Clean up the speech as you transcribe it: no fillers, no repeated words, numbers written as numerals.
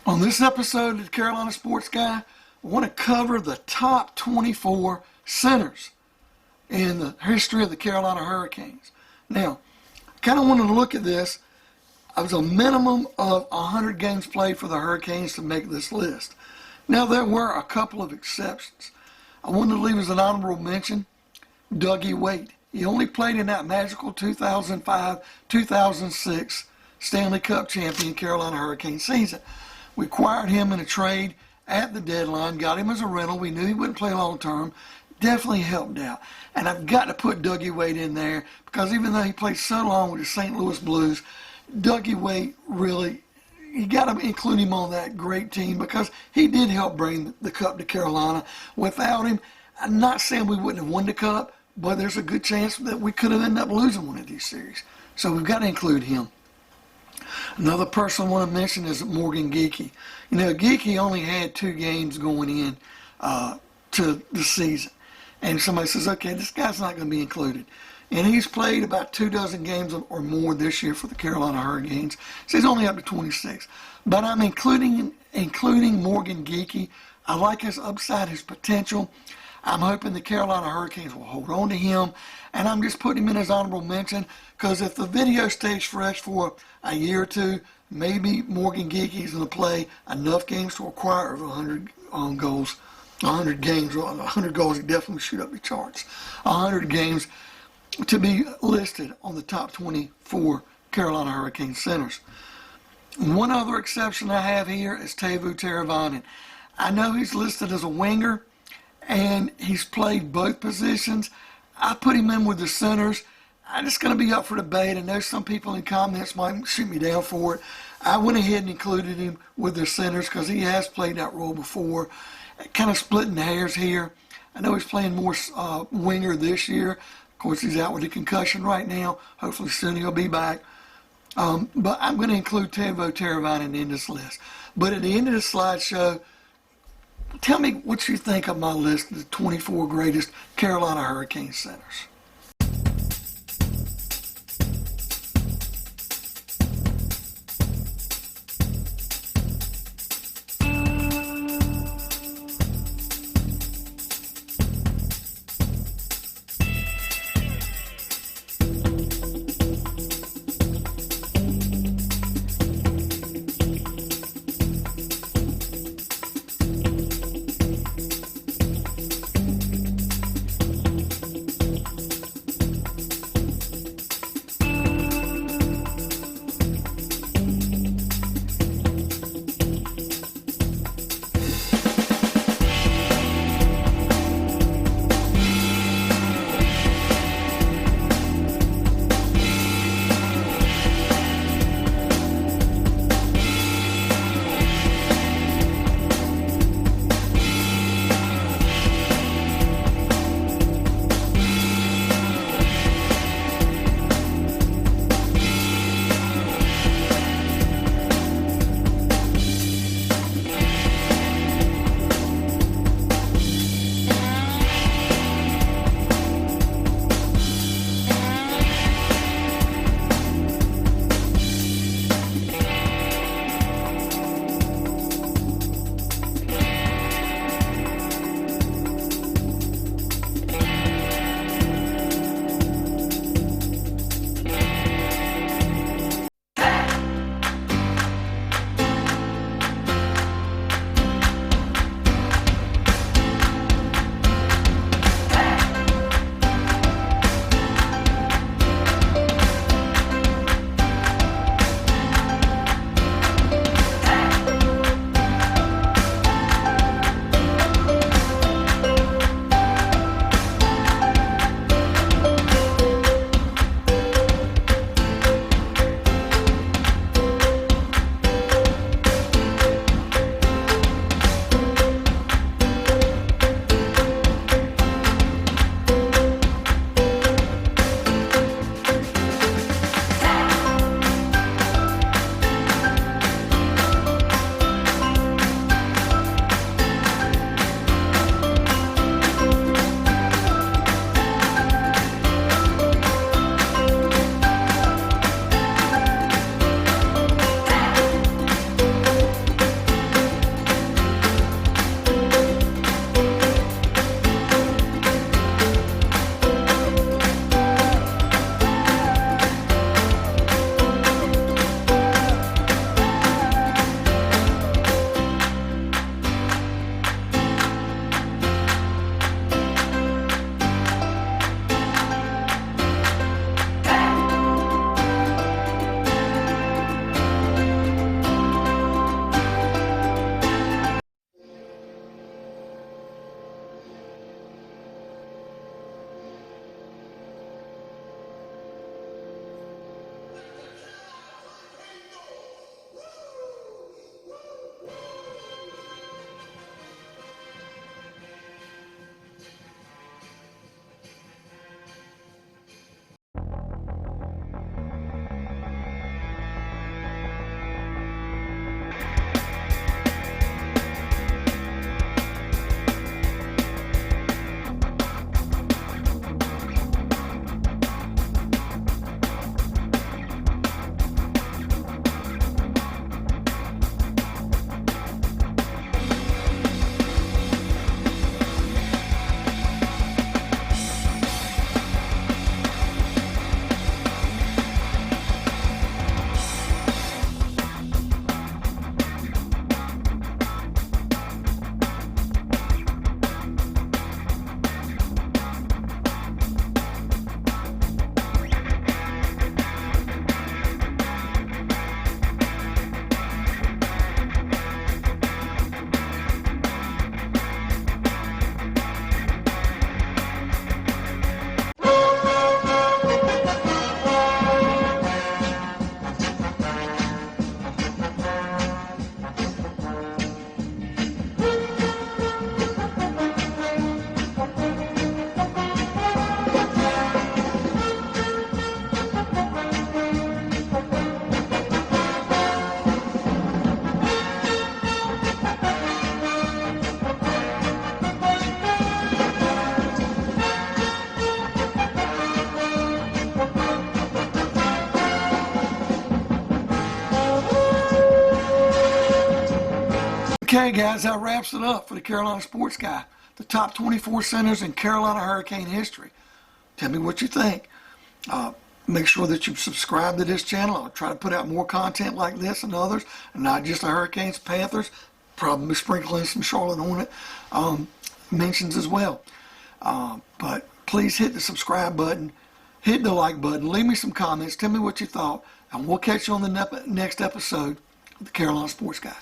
On this episode of the Carolina Sports Guy, I want to cover the top 24 centers in the history of the Carolina Hurricanes. Now, I kind of wanted to look at this. I was a minimum of 100 games played for the Hurricanes to make this list. Now, there were a couple of exceptions. I wanted to leave as an honorable mention Dougie Weight. He only played in that magical 2005-2006 Stanley Cup champion Carolina Hurricanes season. We acquired him in a trade at the deadline, got him as a rental. We knew he wouldn't play long term. Definitely helped out. And I've got to put Dougie Weight in there because even though he played so long with the St. Louis Blues, Dougie Weight really, you got to include him on that great team because he did help bring the Cup to Carolina. Without him, I'm not saying we wouldn't have won the Cup, but there's a good chance that we could have ended up losing one of these series. So we've got to include him. Another person I want to mention is Morgan Geekie. You know, Geekie only had 2 games going in to the season. And somebody says, okay, this guy's not going to be included. And he's played about 24 games or more this year for the Carolina Hurricanes. So he's only up to 26. But I'm including Morgan Geekie. I like his upside, his potential. I'm hoping the Carolina Hurricanes will hold on to him. And I'm just putting him in as honorable mention because if the video stays fresh for a year or two, maybe Morgan Geekie's going to play enough games to acquire 100 goals. 100 games, 100 goals, he definitely shoot up the charts. 100 games to be listed on the top 24 Carolina Hurricane centers. One other exception I have here is Teuvo Teravainen. I know he's listed as a winger, and he's played both positions. I put him in with the centers. I'm just going to be up for debate. I know some people in comments might shoot me down for it. I went ahead and included him with the centers because he has played that role before. Kind of splitting hairs here. I know he's playing more winger this year. Of course, he's out with a concussion right now. Hopefully soon he'll be back. But I'm going to include Teuvo Teravainen in this list. But at the end of the slideshow, tell me what you think of my list of the 24 greatest Carolina Hurricane centers. Okay, guys, that wraps it up for the Carolina Sports Guy. The top 24 centers in Carolina Hurricane history. Tell me what you think. Make sure that you subscribe to this channel. I'll try to put out more content like this and others, and not just the Hurricanes, Panthers, probably sprinkling some Charlotte Hornet mentions as well. But please hit the subscribe button, hit the like button, leave me some comments, tell me what you thought, and we'll catch you on the next episode of the Carolina Sports Guy.